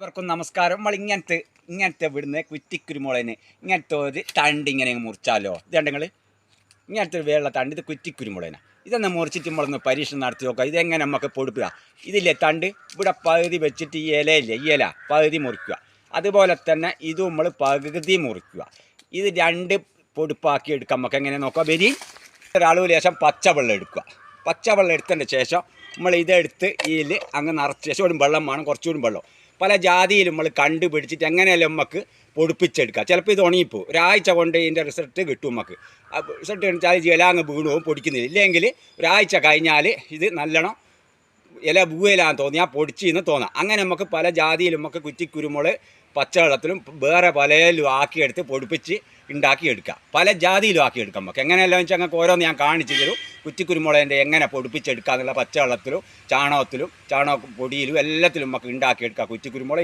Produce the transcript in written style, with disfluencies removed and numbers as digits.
ഇവർക്കും നമസ്കാരം. നമ്മൾ ഇങ്ങനത്തെ ഇവിടുന്ന് കുറ്റിക്കുരുമുളകിന് ഇങ്ങനത്തെ ഒരു തണ്ട് ഇങ്ങനെ മുറിച്ചാലോ. ഇതുണ്ട് നിങ്ങൾ ഇങ്ങനത്തെ ഒരു വേള തണ്ട്, ഇത് കുറ്റിക്കുരുമുളകിന്. ഇതൊന്ന് മുറിച്ചിട്ട് നമ്മളൊന്ന് പരീക്ഷണം നടത്തി നോക്കാം. ഇതെങ്ങനെ നമുക്ക് പൊടിക്കുക. ഇതില്ലേ തണ്ട്, ഇവിടെ പകുതി വെച്ചിട്ട് ഈ ഇലയില്ലേ, ഈ ഇല പകുതി മുറിക്കുക. അതുപോലെ തന്നെ ഇത് നമ്മൾ പകുതി മുറിക്കുക. ഇത് രണ്ട് പൊടിപ്പാക്കി എടുക്കാം. നമുക്ക് എങ്ങനെ നോക്കാം. വരി ഒരളവ് ലേശം പച്ചവെള്ളം എടുക്കുക. പച്ചവെള്ളം എടുത്തതിൻ്റെ ശേഷം നമ്മൾ ഇതെടുത്ത് ഇതിൽ അങ്ങ് നിറച്ച് ശേഷം ഒരു വെള്ളം വേണം, കുറച്ചുകൂടി വെള്ളം. പല ജാതിയിലും നമ്മൾ കണ്ടുപിടിച്ചിട്ട് എങ്ങനെയല്ല നമുക്ക് പൊടിപ്പിച്ചെടുക്കുക. ചിലപ്പോൾ ഇത് ഉണങ്ങിപ്പോവും. ഒരാഴ്ച കൊണ്ട് ഇതിൻ്റെ റിസൾട്ട് കിട്ടും നമുക്ക്. റിസൾട്ട് കഴിച്ചാൽ ഇല അങ്ങ് വീണുപോകും, പൊടിക്കുന്നില്ല. ഇല്ലെങ്കിൽ ഒരാഴ്ച കഴിഞ്ഞാൽ ഇത് നല്ലോണം ഇല പൂവയിലാന്ന് തോന്നിയാൽ പൊടിച്ചെന്ന് തോന്നാം. അങ്ങനെ നമുക്ക് പല ജാതിയിലും നമുക്ക് കുറ്റിക്കുരുമുളക് പച്ചവെള്ളത്തിലും വേറെ പലയിലും ആക്കിയെടുത്ത് പൊടിപ്പിച്ച് ഉണ്ടാക്കിയെടുക്കാം. പല ജാതിയിലും ആക്കിയെടുക്കാം. നമുക്ക് എങ്ങനെയല്ല വെച്ചാൽ ഞങ്ങൾക്ക് ഓരോന്ന് ഞാൻ കാണിച്ചു തരും. കുറ്റിക്കുരുമുളകിൻ്റെ എങ്ങനെ പൊടിപ്പിച്ചെടുക്കുക എന്നുള്ള പച്ചവെള്ളത്തിലും ചാണകത്തിലും ചാണക പൊടിയിലും എല്ലാത്തിലും നമുക്ക് ഉണ്ടാക്കിയെടുക്കാം കുറ്റിക്കുരുമുളക്.